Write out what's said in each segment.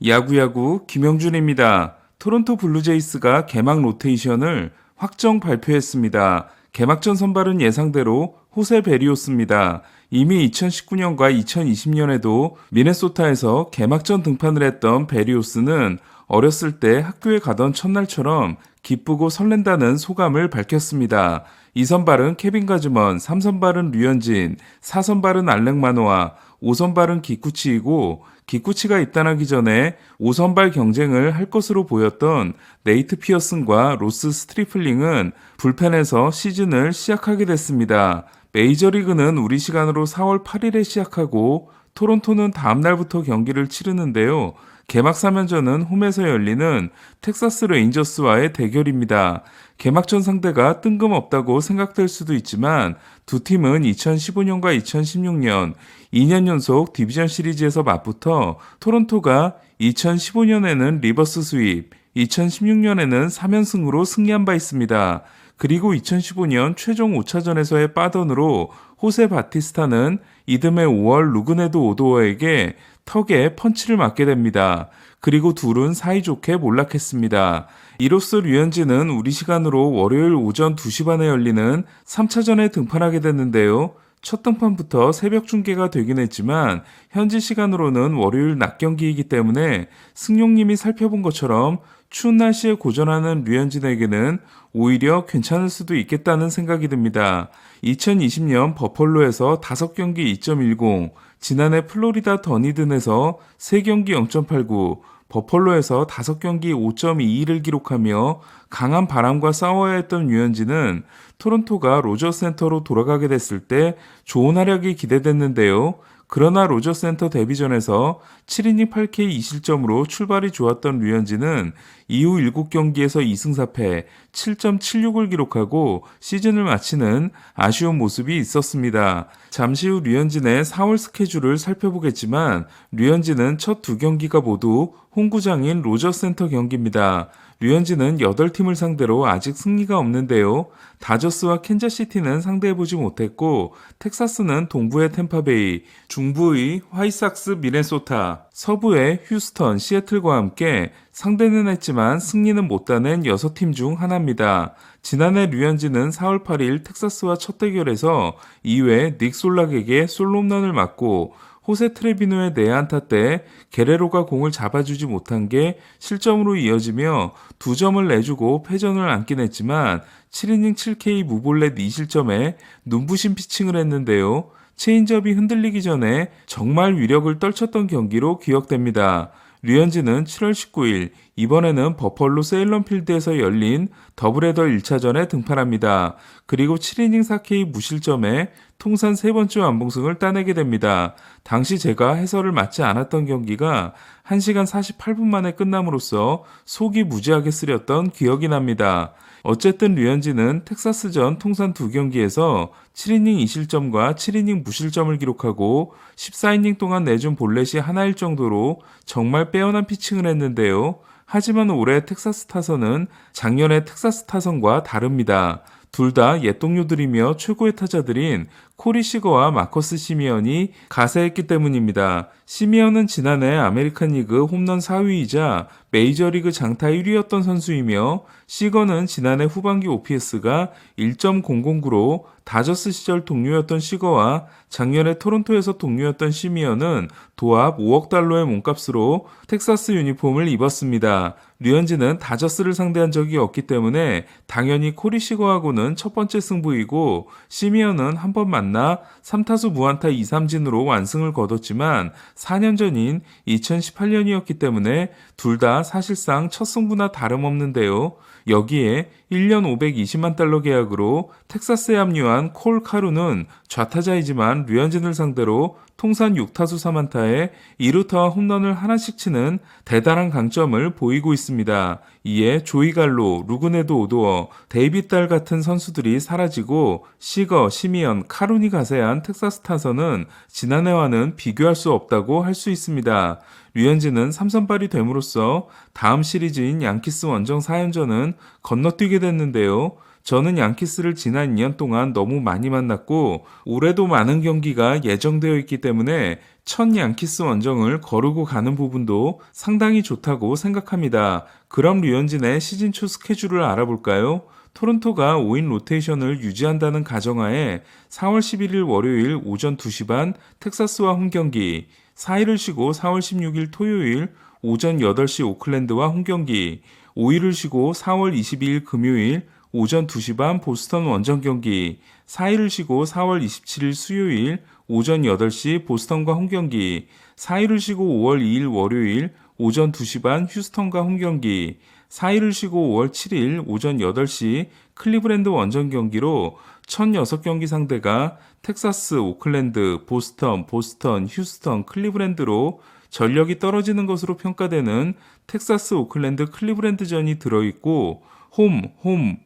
야구야구 김영준입니다. 토론토 블루제이스가 개막 로테이션을 확정 발표했습니다. 개막전 선발은 예상대로 호세 베리오스입니다. 이미 2019년과 2020년에도 미네소타에서 개막전 등판을 했던 베리오스는 어렸을 때 학교에 가던 첫날처럼 기쁘고 설렌다는 소감을 밝혔습니다. 2선발은 케빈 가즈먼, 3선발은 류현진, 4선발은 알렉 마노아, 5선발은 기쿠치이고 기쿠치가 입단하기 전에 5선발 경쟁을 할 것으로 보였던 네이트 피어슨과 로스 스트리플링은 불펜에서 시즌을 시작하게 됐습니다. 메이저리그는 우리 시간으로 4월 8일에 시작하고 토론토는 다음 날부터 경기를 치르는데요. 개막 3연전은 홈에서 열리는 텍사스 레인저스와의 대결입니다. 개막전 상대가 뜬금없다고 생각될 수도 있지만 두 팀은 2015년과 2016년 2년 연속 디비전 시리즈에서 맞붙어 토론토가 2015년에는 리버스 스윕, 2016년에는 3연승으로 승리한 바 있습니다. 그리고 2015년 최종 5차전에서의 빠던으로 호세 바티스타는 이듬해 5월 루그네도 오도어에게 턱에 펀치를 맞게 됩니다. 그리고 둘은 사이좋게 몰락했습니다. 이로써 류현진은 우리 시간으로 월요일 오전 2시 반에 열리는 3차전에 등판하게 됐는데요. 첫 등판부터 새벽 중계가 되긴 했지만 현지 시간으로는 월요일 낮 경기이기 때문에 승용님이 살펴본 것처럼 추운 날씨에 고전하는 류현진에게는 오히려 괜찮을 수도 있겠다는 생각이 듭니다. 2020년 버펄로에서 5경기 2.10, 지난해 플로리다 더니든에서 3경기 0.89, 버펄로에서 5경기 5.21을 기록하며 강한 바람과 싸워야 했던 류현진은 토론토가 로저스 센터로 돌아가게 됐을 때 좋은 활약이 기대됐는데요. 그러나 로저스 센터 데뷔전에서 7이닝 8K 2실점으로 출발이 좋았던 류현진은 이후 7경기에서 2승 4패 7.76을 기록하고 시즌을 마치는 아쉬운 모습이 있었습니다. 잠시 후 류현진의 4월 스케줄을 살펴보겠지만 류현진은 첫 2경기가 모두 홈구장인 로저스 센터 경기입니다. 류현진은 8팀을 상대로 아직 승리가 없는데요. 다저스와 캔자시티는 상대해보지 못했고 텍사스는 동부의 템파베이, 중부의 화이삭스 미네소타, 서부의 휴스턴, 시애틀과 함께 상대는 했지만 승리는 못 따낸 6팀 중 하나입니다. 지난해 류현진은 4월 8일 텍사스와 첫 대결에서 2회 닉 솔락에게 솔로 홈런을 맞고 호세 트레비노의 내안타 때 게레로가 공을 잡아주지 못한 게 실점으로 이어지며 2점을 내주고 패전을 안긴 했지만 7이닝 7K 무볼넷 2실점에 눈부신 피칭을 했는데요. 체인지업이 흔들리기 전에 정말 위력을 떨쳤던 경기로 기억됩니다. 류현진은 7월 19일 이번에는 버펄로 세일런필드에서 열린 더블헤더 1차전에 등판합니다. 그리고 7이닝 4K 무실점에 통산 3번째 완봉승을 따내게 됩니다. 당시 제가 해설을 맡지 않았던 경기가 1시간 48분 만에 끝남으로써 속이 무지하게 쓰렸던 기억이 납니다. 어쨌든 류현진은 텍사스전 통산 2경기에서 7이닝 2실점과 7이닝 무실점을 기록하고 14이닝 동안 내준 볼넷이 하나일 정도로 정말 빼어난 피칭을 했는데요. 하지만 올해 텍사스 타선은 작년의 텍사스 타선과 다릅니다. 둘 다 옛동료들이며 최고의 타자들인 코리 시거와 마커스 시미언이 가세했기 때문입니다. 시미언은 지난해 아메리칸 리그 홈런 4위이자 메이저리그 장타 1위였던 선수이며 시거는 지난해 후반기 OPS가 1.009로 다저스 시절 동료였던 시거와 작년에 토론토에서 동료였던 시미언은 도합 5억 달러의 몸값으로 텍사스 유니폼을 입었습니다. 류현진은 다저스를 상대한 적이 없기 때문에 당연히 코리 시거하고는 첫 번째 승부이고 시미언은 한 번 만나 3타수 무안타 2삼진으로 완승을 거뒀지만 4년 전인 2018년이었기 때문에 둘 다 사실상 첫 승부나 다름없는데요. 여기에 1년 520만 달러 계약으로 텍사스에 합류한 콜 카루는 좌타자이지만 류현진을 상대로 통산 6타수 3안타에 2루타와 홈런을 하나씩 치는 대단한 강점을 보이고 있습니다. 이에 조이 갈로, 루그네도 오도어, 데이빗 달 같은 선수들이 사라지고 시거, 시미언, 카룬이 가세한 텍사스 타선은 지난해와는 비교할 수 없다고 할 수 있습니다. 류현진은 3선발이 됨으로써 다음 시리즈인 양키스 원정 4연전은 건너뛰게 됐는데요. 저는 양키스를 지난 2년 동안 너무 많이 만났고 올해도 많은 경기가 예정되어 있기 때문에 첫 양키스 원정을 거르고 가는 부분도 상당히 좋다고 생각합니다. 그럼 류현진의 시즌 초 스케줄을 알아볼까요? 토론토가 5인 로테이션을 유지한다는 가정하에 4월 11일 월요일 오전 2시 반 텍사스와 홈경기, 4일을 쉬고 4월 16일 토요일 오전 8시 오클랜드와 홈경기, 5일을 쉬고 4월 22일 금요일 오전 2시 반 보스턴 원정 경기, 4일을 쉬고 4월 27일 수요일 오전 8시 보스턴과 홈경기, 4일을 쉬고 5월 2일 월요일 오전 2시 반 휴스턴과 홈경기, 4일을 쉬고 5월 7일 오전 8시 클리브랜드 원정 경기로 첫 6경기 상대가 텍사스, 오클랜드, 보스턴, 휴스턴, 클리브랜드로 전력이 떨어지는 것으로 평가되는 텍사스, 오클랜드, 클리브랜드전이 들어있고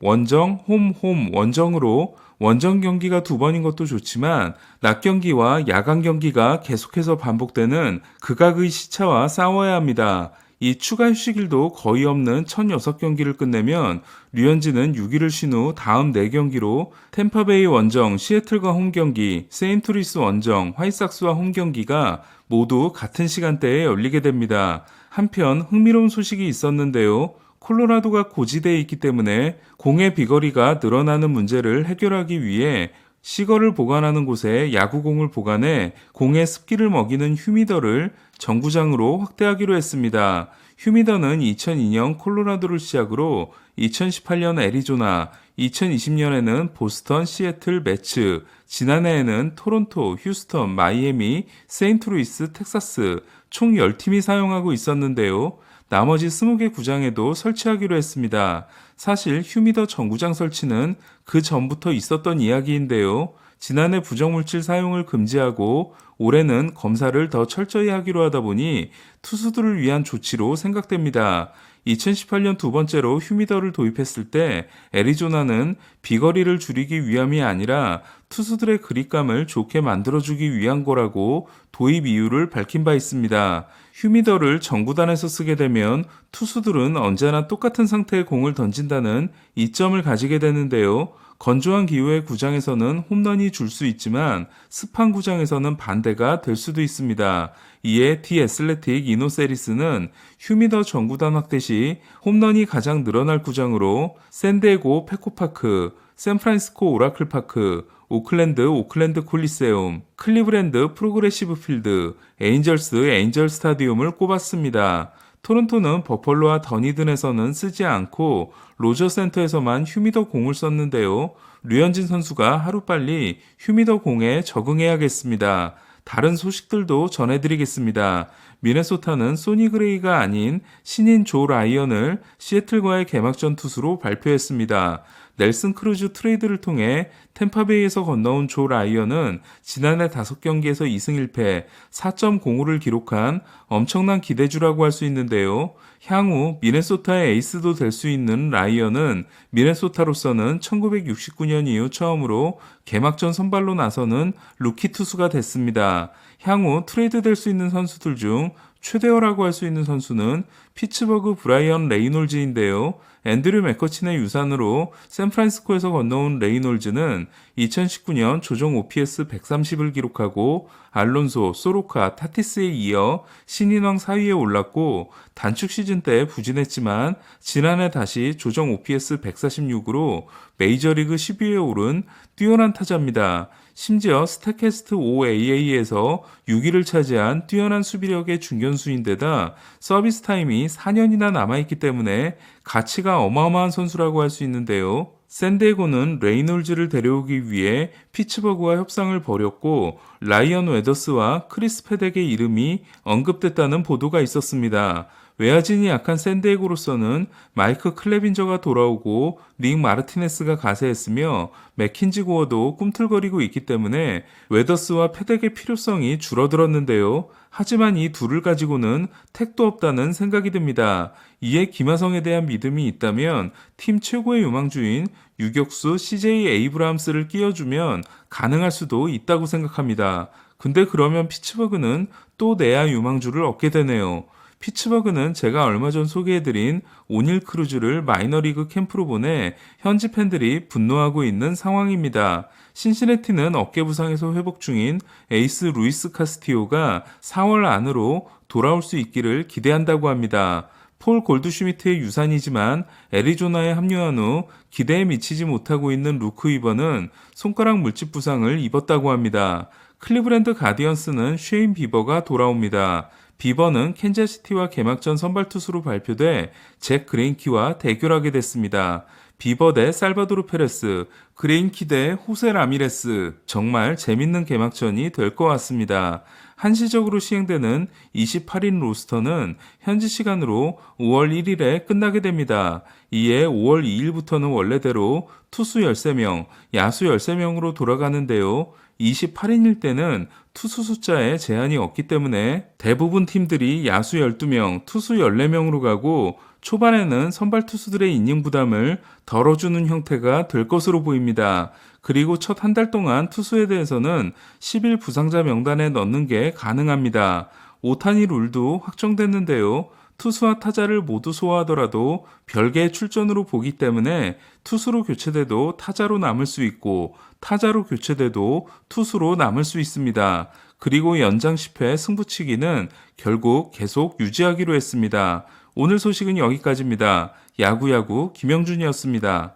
원정, 원정으로 원정 경기가 2번인 것도 좋지만 낮 경기와 야간 경기가 계속해서 반복되는 극악의 시차와 싸워야 합니다. 이 추가 휴식일도 거의 없는 첫 6경기를 끝내면 류현진은 6일을 쉰 후 다음 4경기로 템파베이 원정, 시애틀과 홈경기, 세인트루이스 원정, 화이삭스와 홈경기가 모두 같은 시간대에 열리게 됩니다. 한편 흥미로운 소식이 있었는데요. 콜로라도가 고지대에 있기 때문에 공의 비거리가 늘어나는 문제를 해결하기 위해 시거를 보관하는 곳에 야구공을 보관해 공의 습기를 먹이는 휴미더를 정구장으로 확대하기로 했습니다. 휴미더는 2002년 콜로라도를 시작으로 2018년 애리조나, 2020년에는 보스턴, 시애틀, 매츠, 지난해에는 토론토, 휴스턴, 마이애미, 세인트루이스, 텍사스 총 10팀이 사용하고 있었는데요. 나머지 20개 구장에도 설치하기로 했습니다. 사실 휴미더 정구장 설치는 그 전부터 있었던 이야기인데요. 지난해 부정물질 사용을 금지하고 올해는 검사를 더 철저히 하기로 하다 보니 투수들을 위한 조치로 생각됩니다. 2018년 두 번째로 휴미더를 도입했을 때 애리조나는 비거리를 줄이기 위함이 아니라 투수들의 그립감을 좋게 만들어주기 위한 거라고 도입 이유를 밝힌 바 있습니다. 휴미더를 정구단에서 쓰게 되면 투수들은 언제나 똑같은 상태의 공을 던진다는 이점을 가지게 되는데요. 건조한 기후의 구장에서는 홈런이 줄 수 있지만 습한 구장에서는 반대가 될 수도 있습니다. 이에 디 애슬레틱 이노세리스는 휴미더 정구단 확대 시 홈런이 가장 늘어날 구장으로 샌디에고 페코파크, 샌프란시스코 오라클 파크, 오클랜드 콜리세움, 클리브랜드 프로그레시브 필드, 에인절 스타디움을 꼽았습니다. 토론토는 버펄로와 더니든에서는 쓰지 않고 로저 센터에서만 휴미더 공을 썼는데요. 류현진 선수가 하루빨리 휴미더 공에 적응해야겠습니다. 다른 소식들도 전해드리겠습니다. 미네소타는 소니 그레이가 아닌 신인 조 라이언을 시애틀과의 개막전 투수로 발표했습니다. 넬슨 크루즈 트레이드를 통해 템파베이에서 건너온 조 라이언은 지난해 5경기에서 2승 1패 4.05를 기록한 엄청난 기대주라고 할 수 있는데요. 향후 미네소타의 에이스도 될 수 있는 라이언은 미네소타로서는 1969년 이후 처음으로 개막전 선발로 나서는 루키 투수가 됐습니다. 향후 트레이드될 수 있는 선수들 중 최대어라고 할 수 있는 선수는 피츠버그 브라이언 레이놀즈인데요. 앤드류 맥커친의 유산으로 샌프란시스코에서 건너온 레이놀즈는 2019년 조정 OPS 130을 기록하고 알론소, 소로카, 타티스에 이어 신인왕 4위에 올랐고 단축 시즌 때 부진했지만 지난해 다시 조정 OPS 146으로 메이저리그 10위에 오른 뛰어난 타자입니다. 심지어 스태캐스트 5AA에서 6위를 차지한 뛰어난 수비력의 중견수인데다 서비스 타임이 4년이나 남아있기 때문에 가치가 어마어마한 선수라고 할 수 있는데요. 샌디에고는 레이놀즈를 데려오기 위해 피츠버그와 협상을 벌였고 라이언 웨더스와 크리스 패덱의 이름이 언급됐다는 보도가 있었습니다. 외야진이 약한 샌디에고로서는 마이크 클레빈저가 돌아오고 닉 마르티네스가 가세했으며 맥킨지 고어도 꿈틀거리고 있기 때문에 웨더스와 패덱의 필요성이 줄어들었는데요. 하지만 이 둘을 가지고는 택도 없다는 생각이 듭니다. 이에 김하성에 대한 믿음이 있다면 팀 최고의 유망주인 유격수 CJ 에이브라함스를 끼워주면 가능할 수도 있다고 생각합니다. 근데 그러면 피츠버그는 또 내야 유망주를 얻게 되네요. 피츠버그는 제가 얼마 전 소개해드린 오닐 크루즈를 마이너리그 캠프로 보내 현지 팬들이 분노하고 있는 상황입니다. 신시내티는 어깨 부상에서 회복 중인 에이스 루이스 카스티오가 4월 안으로 돌아올 수 있기를 기대한다고 합니다. 폴 골드슈미트의 유산이지만 애리조나에 합류한 후 기대에 미치지 못하고 있는 루크 이버는 손가락 물집 부상을 입었다고 합니다. 클리브랜드 가디언스는 쉐인 비버가 돌아옵니다. 비버는 캔자시티와 개막전 선발 투수로 발표돼 잭 그레인키와 대결하게 됐습니다. 비버 대 살바도르 페레스, 그레인키 대 호세 라미레스, 정말 재밌는 개막전이 될 것 같습니다. 한시적으로 시행되는 28인 로스터는 현지 시간으로 5월 1일에 끝나게 됩니다. 이에 5월 2일부터는 원래대로 투수 13명, 야수 13명으로 돌아가는데요. 28인일 때는 투수 숫자에 제한이 없기 때문에 대부분 팀들이 야수 12명, 투수 14명으로 가고 초반에는 선발 투수들의 이닝 부담을 덜어주는 형태가 될 것으로 보입니다. 그리고 첫 한 달 동안 투수에 대해서는 10일 부상자 명단에 넣는 게 가능합니다. 오타니 룰도 확정됐는데요. 투수와 타자를 모두 소화하더라도 별개의 출전으로 보기 때문에 투수로 교체돼도 타자로 남을 수 있고 타자로 교체돼도 투수로 남을 수 있습니다. 그리고 연장 10회 승부치기는 결국 계속 유지하기로 했습니다. 오늘 소식은 여기까지입니다. 야구야구 김영준이었습니다.